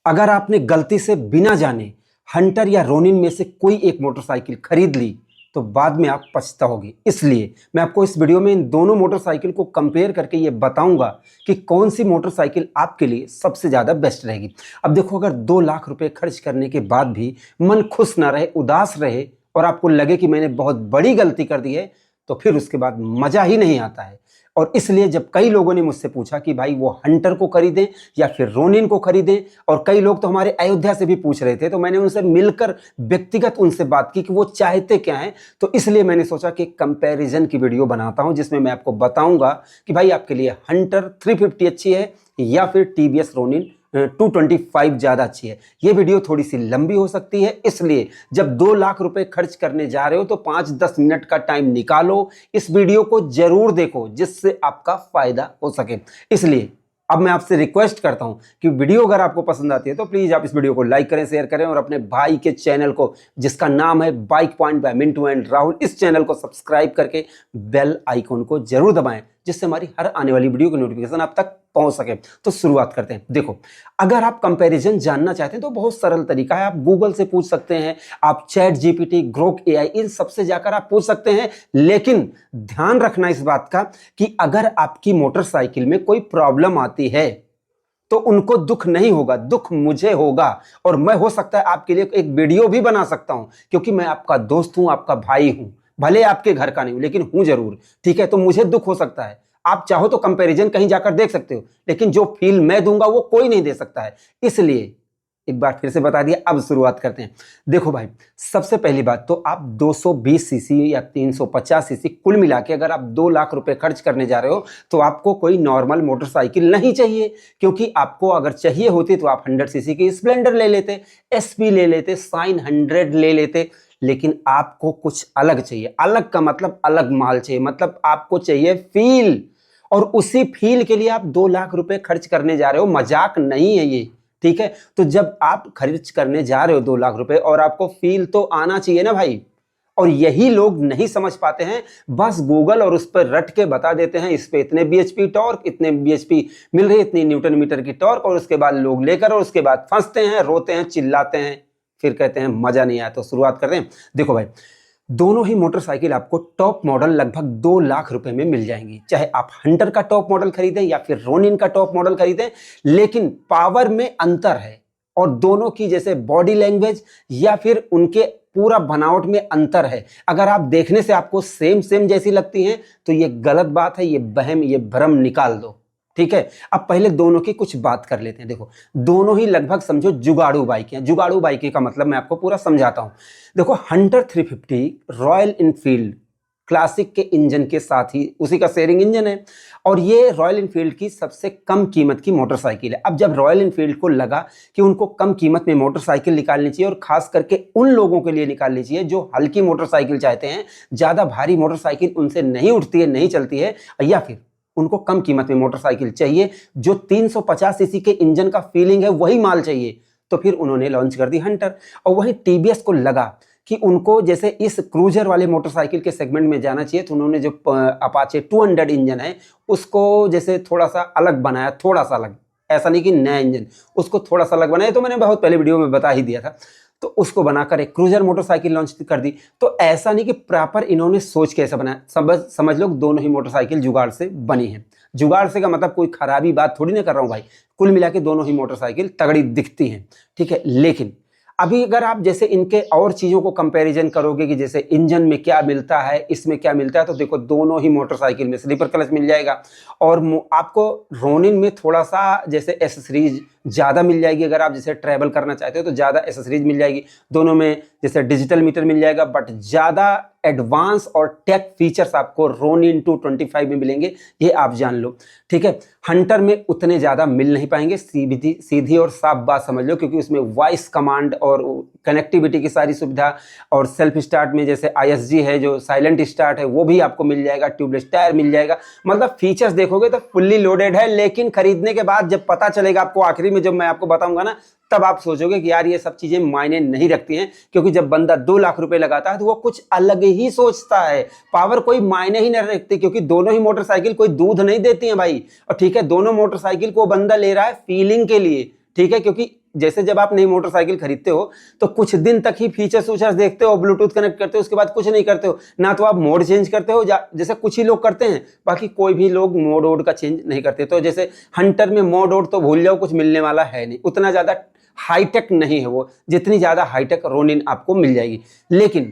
अगर आपने गलती से बिना जाने हंटर या रोनिन में से कोई एक मोटरसाइकिल खरीद ली तो बाद में आप पछताओगे। इसलिए मैं आपको इस वीडियो में इन दोनों मोटरसाइकिल को कंपेयर करके ये बताऊंगा कि कौन सी मोटरसाइकिल आपके लिए सबसे ज़्यादा बेस्ट रहेगी। अब देखो, अगर 2 लाख रुपए खर्च करने के बाद भी मन खुश ना रहे, उदास रहे और आपको लगे कि मैंने बहुत बड़ी गलती कर दी है, तो फिर उसके बाद मज़ा ही नहीं आता है। और इसलिए जब कई लोगों ने मुझसे पूछा कि भाई वो हंटर को खरीदें या फिर रोनिन को खरीदें, और कई लोग तो हमारे अयोध्या से भी पूछ रहे थे, तो मैंने उनसे मिलकर व्यक्तिगत उनसे बात की कि वो चाहते क्या हैं। तो इसलिए मैंने सोचा कि कंपैरिजन की वीडियो बनाता हूं जिसमें मैं आपको बताऊंगा कि भाई आपके लिए हंटर 350 अच्छी है या फिर टीवीएस रोनिन 225 ज़्यादा अच्छी है। ये वीडियो थोड़ी सी लंबी हो सकती है, इसलिए जब 2 लाख रुपए खर्च करने जा रहे हो तो 5-10 मिनट का टाइम निकालो, इस वीडियो को जरूर देखो जिससे आपका फायदा हो सके। इसलिए अब मैं आपसे रिक्वेस्ट करता हूं कि वीडियो अगर आपको पसंद आती है तो प्लीज़ आप इस वीडियो को लाइक करें, शेयर करें और अपने भाई के चैनल को, जिसका नाम है bike point by Mintu and Rahul, इस चैनल को सब्सक्राइब करके बेल आइकन को जरूर दबाएं जिससे हमारी हर आने वाली वीडियो की नोटिफिकेशन आप तक पहुंच सके। तो शुरुआत करते हैं। देखो, अगर आप कंपैरिजन जानना चाहते हैं तो बहुत सरल तरीका है। आप गूगल से पूछ सकते हैं, आप चैट जीपीटी, ग्रोक एआई, इन सबसे जाकर आप पूछ सकते हैं। लेकिन ध्यान रखना इस बात का कि अगर आपकी मोटरसाइकिल में कोई प्रॉब्लम आती है तो उनको दुख नहीं होगा, दुख मुझे होगा। और मैं हो सकता है आपके लिए एक वीडियो भी बना सकता हूं, क्योंकि मैं आपका दोस्त हूं, आपका भाई हूं, भले आपके घर का नहीं हूं लेकिन हूं जरूर। ठीक है, तो मुझे दुख हो सकता है। आप चाहो तो कंपैरिजन कहीं जाकर देख सकते हो, लेकिन जो फील मैं दूंगा वो कोई नहीं दे सकता है। इसलिए एक बार फिर से बता दिया, अब शुरुआत करते हैं। देखो भाई, सबसे पहली बात तो आप 220 सीसी या 350 सीसी कुल मिला के अगर आप 2 लाख रुपए खर्च करने जा रहे हो तो आपको कोई नॉर्मल मोटरसाइकिल नहीं चाहिए। क्योंकि आपको अगर चाहिए होती तो आप 100 सीसी की स्प्लेंडर ले लेते, एसपी ले लेते, साइन 100 ले लेते। लेकिन आपको कुछ अलग चाहिए। अलग का मतलब अलग माल चाहिए, मतलब आपको चाहिए फील। और उसी फील के लिए आप 2 लाख रुपए खर्च करने जा रहे हो, मजाक नहीं है ये। ठीक है, तो जब आप खर्च करने जा रहे हो 2 लाख रुपए और आपको फील तो आना चाहिए ना भाई। और यही लोग नहीं समझ पाते हैं, बस गूगल और उस पर रट के बता देते हैं इस पे इतने बीएचपी टॉर्क, इतने बीएचपी मिल रही, इतनी न्यूटन मीटर की टॉर्क, और उसके बाद लोग लेकर और उसके बाद फंसते हैं, रोते हैं, चिल्लाते हैं, फिर कहते हैं मजा नहीं आया। तो शुरुआत करते हैं। देखो भाई, दोनों ही मोटरसाइकिल आपको टॉप मॉडल लगभग 2 लाख रुपए में मिल जाएंगी, चाहे आप हंटर का टॉप मॉडल खरीदें या फिर रोनिन का टॉप मॉडल खरीदें। लेकिन पावर में अंतर है और दोनों की जैसे बॉडी लैंग्वेज या फिर उनके पूरा बनावट में अंतर है। अगर आप देखने से आपको सेम सेम जैसी लगती हैं तो ये गलत बात है, ये वहम, ये भ्रम निकाल दो। ठीक है, अब पहले दोनों की कुछ बात कर लेते हैं। देखो, दोनों ही लगभग समझो जुगाड़ू बाइक हैं। जुगाड़ू बाइक का मतलब मैं आपको पूरा समझाता हूं। देखो, हंटर 350 रॉयल इनफील्ड क्लासिक के इंजन के साथ ही उसी का शेयरिंग इंजन है, और ये रॉयल इनफील्ड की सबसे कम कीमत की मोटरसाइकिल है। अब जब रॉयल इनफील्ड को लगा कि उनको कम कीमत में मोटरसाइकिल निकालनी चाहिए, और खास करके उन लोगों के लिए निकालनी चाहिए जो हल्की मोटरसाइकिल चाहते हैं, ज्यादा भारी मोटरसाइकिल उनसे नहीं उठती है, नहीं चलती है, या फिर उनको कम कीमत में मोटरसाइकिल चाहिए जो 350 सीसी के इंजन का फीलिंग है वही माल चाहिए, तो फिर उन्होंने लॉन्च कर दी हंटर। और वहीं टीवीएस को लगा कि उनको जैसे इस क्रूजर वाले मोटरसाइकिल के सेगमेंट में जाना चाहिए, तो उन्होंने जो अपाचे 200 इंजन है उसको जैसे थोड़ा सा अलग बनाया, थोड़ा सा अलग, ऐसा नहीं कि नया इंजन, उसको थोड़ा सा अलग बनाया। तो मैंने बहुत पहले वीडियो में बता ही दिया था। तो उसको बनाकर एक क्रूजर मोटरसाइकिल लॉन्च कर दी। तो ऐसा नहीं कि प्रॉपर इन्होंने सोच के ऐसा बनाया, समझ लो दोनों ही मोटरसाइकिल जुगाड़ से बनी है। जुगाड़ से का मतलब कोई खराबी बात थोड़ी ना कर रहा हूं भाई, कुल मिला के दोनों ही मोटरसाइकिल तगड़ी दिखती हैं। ठीक है, लेकिन अभी अगर आप जैसे इनके और चीज़ों को कंपैरिजन करोगे कि जैसे इंजन में क्या मिलता है, इसमें क्या मिलता है, तो देखो दोनों ही मोटरसाइकिल में स्लीपर क्लच मिल जाएगा, और आपको रोनिन में थोड़ा सा जैसे एसेसरीज ज़्यादा मिल जाएगी। अगर आप जैसे ट्रैवल करना चाहते हो तो ज़्यादा एसेसरीज मिल जाएगी। दोनों में जैसे डिजिटल मीटर मिल जाएगा, बट ज़्यादा एडवांस और टेक फीचर्स आपको रोनिन 225 में मिलेंगे, ये आप जान लो। ठीक है, हंटर में उतने ज़्यादा मिल नहीं पाएंगे, सीधी और साफ बात समझ लो, क्योंकि उसमें वॉइस कमांड और कनेक्टिविटी की सारी सुविधा, और सेल्फ स्टार्ट में जैसे आईएसजी है, जो साइलेंट स्टार्ट है, वो भी आपको मिल जाएगा, ट्यूबलेस टायर मिल जाएगा। मतलब फीचर्स देखोगे तो फुल्ली लोडेड है। लेकिन खरीदने के बाद जब पता चलेगा आपको, आखिरी में जब मैं आपको बताऊंगा ना, तब आप सोचोगे कि यार ये सब चीजें मायने नहीं रखती हैं। क्योंकि जब बंदा 2 लाख रुपए लगाता है तो वो कुछ अलग ही सोचता है, पावर कोई मायने ही नहीं रखती, क्योंकि दोनों ही मोटरसाइकिल कोई दूध नहीं देती हैं भाई। और ठीक है, दोनों मोटरसाइकिल को बंदा ले रहा है फीलिंग के लिए, ठीक है, क्योंकि जैसे जब आप नई मोटरसाइकिल खरीदते हो तो कुछ दिन तक ही फीचर्स फीचर्स देखते हो, ब्लूटूथ कनेक्ट करते हो, उसके बाद कुछ नहीं करते हो ना, तो आप मोड चेंज करते हो जैसे कुछ ही लोग करते हैं, बाकी कोई भी लोग मोड वोड का चेंज नहीं करते। तो जैसे हंटर में मोड वोड तो भूल जाओ, कुछ मिलने वाला है नहीं, उतना ज़्यादा हाईटेक नहीं है वो, जितनी ज़्यादा हाईटेक रोनिन आपको मिल जाएगी। लेकिन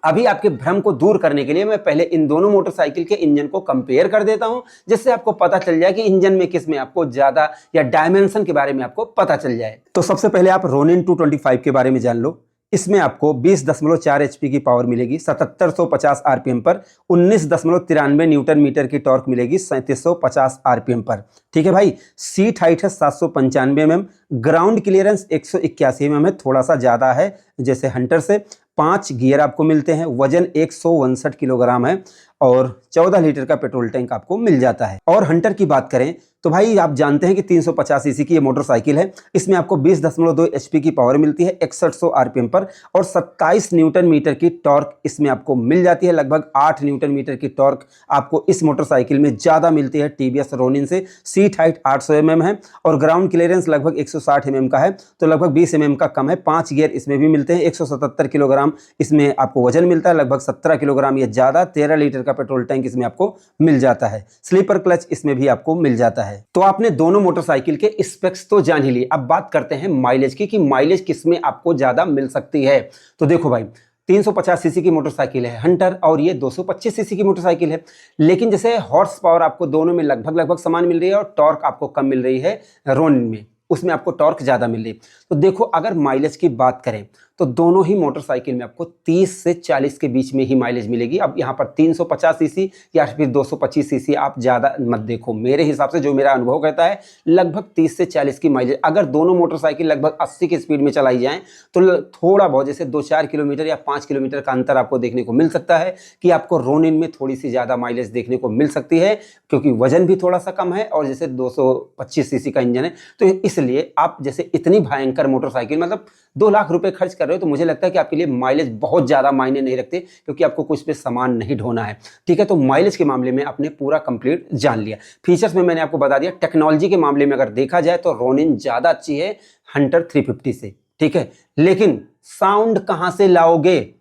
अभी आपके भ्रम को दूर करने के लिए मैं पहले इन दोनों मोटरसाइकिल के इंजन को कंपेयर कर देता हूं, जिससे आपको पता चल जाए कि इंजन में किस में आपको ज्यादा या डायमेंशन के बारे में आपको पता चल जाए। तो सबसे पहले आप रोनिन 225 के बारे में जान लो। इसमें आपको 20.4 एचपी की पावर मिलेगी 7750 आरपीएम पर, 19.93 न्यूटन मीटर की टॉर्क मिलेगी 3750 आरपीएम पर। ठीक है भाई। सीट हाइट है 795 mm, ग्राउंड क्लियरेंस 181 mm है, थोड़ा सा ज्यादा है जैसे हंटर से। 5 गियर आपको मिलते हैं, वजन 159 किलोग्राम है और 14 लीटर का पेट्रोल टैंक आपको मिल जाता है। और हंटर की बात करें तो भाई आप जानते हैं कि 350 सीसी की ये मोटरसाइकिल है। इसमें आपको 20.2 एचपी की पावर मिलती है 6100 आरपीएम पर और 27 न्यूटन मीटर की टॉर्क इसमें आपको मिल जाती है। लगभग 8 न्यूटन मीटर की टॉर्क आपको इस मोटरसाइकिल में ज़्यादा मिलती है टीवीएस रोनिन से। सीट हाइट 800 mm है और ग्राउंड क्लियरेंस लगभग 160 mm का है, तो लगभग 20 mm का कम है। 5 गियर इसमें भी मिलते हैं, 177 किलोग्राम इसमें आपको वजन मिलता है, लगभग 17 किलोग्राम ये ज़्यादा। 13 लीटर का पेट्रोल टैंक इसमें आपको मिल जाता है। स्लीपर क्लच इसमें भी आपको मिल जाता है। तो आपने दोनों मोटरसाइकिल के स्पेक्स तो जान ही लिए, अब बात करते हैं माइलेज की कि माइलेज किसमें आपको ज्यादा मिल सकती है। तो देखो भाई 350 सीसी की मोटरसाइकिल है हंटर और ये 225 सीसी की मोटरसाइकिल है, लेकिन जैसे हॉर्स पावर आपको दोनों में लगभग समान मिल रही है और टॉर्क आपको कम मिल रही है रोनिन में, उसमें आपको टॉर्क ज्यादा मिल रही है। तो देखो अगर माइलेज की बात करें तो दोनों ही मोटरसाइकिल में आपको 30 से 40 के बीच में ही माइलेज मिलेगी। अब यहाँ पर 350 सीसी या फिर 225 सीसी आप ज़्यादा मत देखो, मेरे हिसाब से जो मेरा अनुभव कहता है लगभग 30 से 40 की माइलेज। अगर दोनों मोटरसाइकिल लगभग 80 की स्पीड में चलाई जाएँ तो थोड़ा बहुत जैसे 2-4 किलोमीटर या 5 किलोमीटर का अंतर आपको देखने को मिल सकता है कि आपको रोनिन में थोड़ी सी ज़्यादा माइलेज देखने को मिल सकती है, क्योंकि वजन भी थोड़ा सा कम है और जैसे 225 सीसी का इंजन है। तो इसलिए आप जैसे इतनी भयंकर मोटरसाइकिल मतलब 2 लाख रुपए खर्च कर रहे हो तो मुझे लगता है कि आपके लिए माइलेज बहुत ज़्यादा मायने नहीं रखते, क्योंकि आपको कुछ पे सामान नहीं ढोना है। ठीक है, तो माइलेज के मामले में आपने पूरा कंप्लीट जान लिया। फीचर्स में मैंने आपको बता दिया। टेक्नोलॉजी के मामले में अगर देखा जाए तो रोनिन ज़्यादा अच्छी है हंटर 350 से। ठीक है, लेकिन साउंड कहाँ से लाओगे,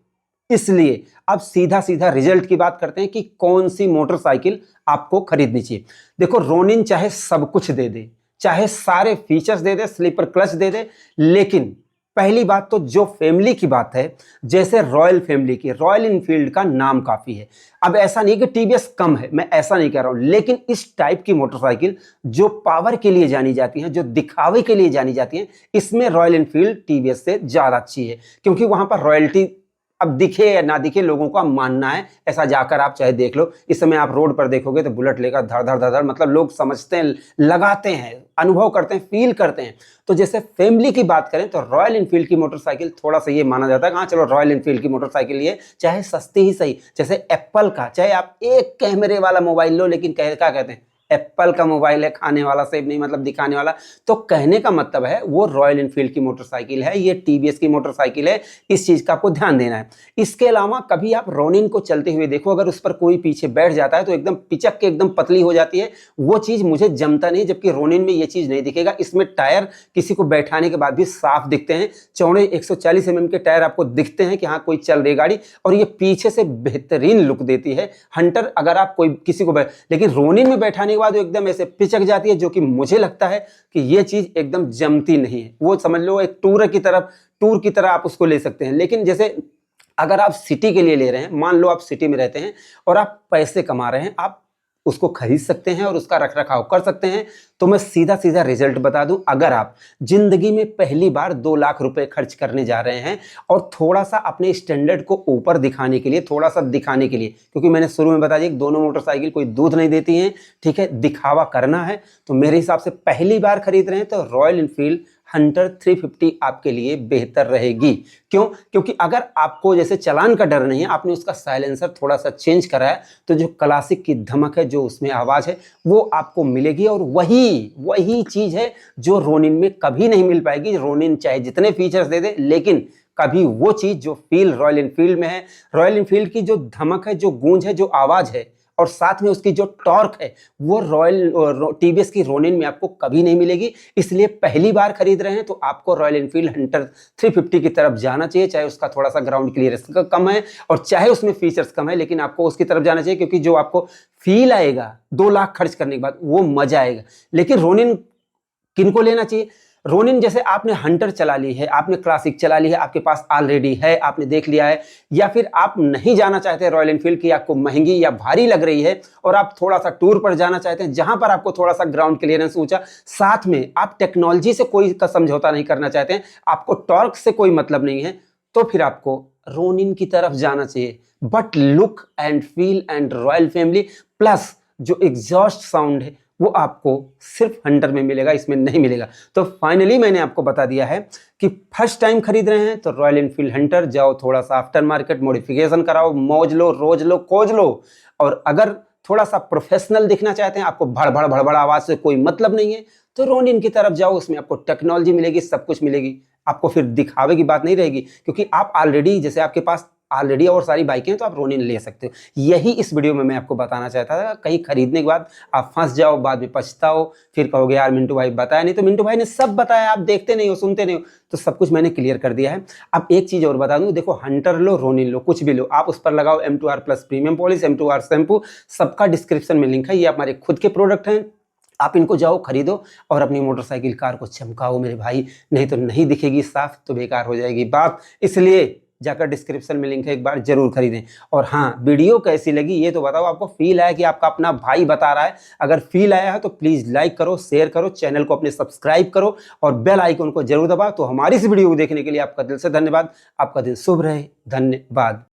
इसलिए अब सीधा सीधा रिजल्ट की बात करते हैं कि कौन सी मोटरसाइकिल आपको खरीदनी चाहिए। देखो रोनिन चाहे सब कुछ दे दे, चाहे सारे फीचर्स दे दे, स्लीपर क्लच दे दे, लेकिन पहली बात तो जो फैमिली की बात है, जैसे रॉयल फैमिली की, रॉयल इनफील्ड का नाम काफी है। अब ऐसा नहीं कि टीवीएस कम है, मैं ऐसा नहीं कह रहा हूं, लेकिन इस टाइप की मोटरसाइकिल जो पावर के लिए जानी जाती हैं, जो दिखावे के लिए जानी जाती हैं, इसमें रॉयल इनफील्ड टीवीएस से ज्यादा अच्छी है, क्योंकि वहां पर रॉयल्टी अब दिखे या ना दिखे लोगों का मानना है। ऐसा जाकर आप चाहे देख लो, इस समय आप रोड पर देखोगे तो बुलेट लेकर धड़ धड़ धड़ मतलब लोग समझते हैं, लगाते हैं, अनुभव करते हैं, फील करते हैं। तो जैसे फैमिली की बात करें तो रॉयल इनफील्ड की मोटरसाइकिल थोड़ा सा ये माना जाता है, हाँ चलो रॉयल इनफील्ड की मोटरसाइकिल ये चाहे सस्ती ही सही, जैसे एप्पल का चाहे आप एक कैमरे वाला मोबाइल लो, लेकिन क्या कहते हैं एप्पल का मोबाइल है, खाने वाला सेब नहीं, मतलब दिखाने वाला। तो कहने का मतलब है वो रॉयल इनफील्ड की मोटरसाइकिल है, ये टीवीएस की मोटरसाइकिल है, इस चीज का आपको ध्यान देना है। इसके अलावा कभी आप रोनिन को चलते हुए देखो, अगर उस पर कोई पीछे बैठ जाता है तो एकदम पिचक के एकदम पतली हो जाती है, वो चीज मुझे जमता नहीं, जबकि रोनिन में ये चीज नहीं दिखेगा। इसमें टायर किसी को बैठाने के बाद भी साफ दिखते हैं, चौड़े 140 mm के टायर आपको दिखते हैं कि हाँ कोई चल रही गाड़ी, और ये पीछे से बेहतरीन लुक देती है हंटर अगर आप कोई किसी को लेकिन रोनिन में बैठाने बाद एकदम ऐसे पिचक जाती है, जो कि मुझे लगता है कि ये चीज एकदम जमती नहीं है। वो समझ लो एक टूर की तरह आप उसको ले सकते हैं। लेकिन जैसे अगर आप सिटी के लिए ले रहे हैं, मान लो आप सिटी में रहते हैं और आप पैसे कमा रहे हैं, आप उसको खरीद सकते हैं और उसका रख रखाव कर सकते हैं। तो मैं सीधा सीधा रिजल्ट बता दूं, अगर आप जिंदगी में पहली बार 2 लाख रुपए खर्च करने जा रहे हैं और थोड़ा सा अपने स्टैंडर्ड को ऊपर दिखाने के लिए, थोड़ा सा दिखाने के लिए, क्योंकि मैंने शुरू में बता दिया कि दोनों मोटरसाइकिल कोई दूध नहीं देती हैं, ठीक है, दिखावा करना है, तो मेरे हिसाब से पहली बार खरीद रहे हैं तो रॉयल इनफील्ड हंटर 350 आपके लिए बेहतर रहेगी। क्यों? क्योंकि अगर आपको जैसे चलान का डर नहीं है, आपने उसका साइलेंसर थोड़ा सा चेंज करा है, तो जो क्लासिक की धमक है, जो उसमें आवाज है, वो आपको मिलेगी, और वही चीज है जो रोनिन में कभी नहीं मिल पाएगी। रोनिन चाहे जितने फीचर्स दे दे, लेकिन कभी वो चीज जो फील रॉयल इनफील्ड में है, रॉयल इनफील्ड की जो धमक है, जो गूंज है, जो आवाज है, और साथ में उसकी जो टॉर्क है वो रॉयल टीवीएस की रोनिन में आपको कभी नहीं मिलेगी। इसलिए पहली बार खरीद रहे हैं तो आपको रॉयल एनफील्ड हंटर 350 की तरफ जाना चाहिए, चाहे उसका थोड़ा सा ग्राउंड क्लियरेंस कम है और चाहे उसमें फीचर्स कम है, लेकिन आपको उसकी तरफ जाना चाहिए क्योंकि जो आपको फील आएगा 2 लाख खर्च करने के बाद वो मजा आएगा। लेकिन रोनिन किनको लेना चाहिए? रोनिन जैसे आपने हंटर चला ली है, आपने क्लासिक चला ली है, आपके पास ऑलरेडी है, आपने देख लिया है, या फिर आप नहीं जाना चाहते रॉयल एनफील्ड की, आपको महंगी या भारी लग रही है और आप थोड़ा सा टूर पर जाना चाहते हैं जहां पर आपको थोड़ा सा ग्राउंड क्लियरेंस ऊंचा, साथ में आप टेक्नोलॉजी से कोई का समझौता नहीं करना चाहते हैं, आपको टॉर्क से कोई मतलब नहीं है, तो फिर आपको रोनिन की तरफ जाना चाहिए। But look and feel and royal family plus जो एग्जॉस्ट साउंड है वो आपको सिर्फ हंटर में मिलेगा, इसमें नहीं मिलेगा। तो फाइनली मैंने आपको बता दिया है कि फर्स्ट टाइम खरीद रहे हैं तो रॉयल एनफील्ड हंटर जाओ, थोड़ा सा आफ्टर मार्केट मॉडिफिकेशन कराओ, मौज लो, रोज लो, कोज लो। और अगर थोड़ा सा प्रोफेशनल दिखना चाहते हैं, आपको भड़बड़ भड़बड़ आवाज से कोई मतलब नहीं है, तो रोनिन की तरफ जाओ, उसमें आपको टेक्नोलॉजी मिलेगी, सब कुछ मिलेगी, आपको फिर दिखावे की बात नहीं रहेगी क्योंकि आप ऑलरेडी जैसे आपके पास ऑलरेडी और सारी बाइकें हैं तो आप रोनिन ले सकते हो। यही इस वीडियो में मैं आपको बताना चाहता था। कहीं खरीदने के बाद आप फंस जाओ, बाद में पछताओ, फिर कहोगे यार मिंटू भाई बताया नहीं, तो मिंटू भाई ने सब बताया, आप देखते नहीं हो, सुनते नहीं हो, तो सब कुछ मैंने क्लियर कर दिया है। अब एक चीज़ और बता दूं, देखो हंटर लो, रोनिन लो, कुछ भी लो, आप उस पर लगाओ M2R plus premium polish, M2R shampoo, सबका डिस्क्रिप्शन में लिंक है, ये हमारे खुद के प्रोडक्ट हैं, आप इनको जाओ खरीदो और अपनी मोटरसाइकिल कार को चमकाओ मेरे भाई, नहीं तो नहीं दिखेगी साफ तो बेकार हो जाएगी बात। इसलिए जाकर डिस्क्रिप्शन में लिंक है, एक बार जरूर खरीदें। और हाँ, वीडियो कैसी लगी ये तो बताओ, आपको फील आया कि आपका अपना भाई बता रहा है? अगर फील आया है तो प्लीज़ लाइक करो, शेयर करो, चैनल को अपने सब्सक्राइब करो और बेल आइकन को जरूर दबाओ। तो हमारी इस वीडियो को देखने के लिए आपका दिल से धन्यवाद। आपका दिन शुभ रहे, धन्यवाद।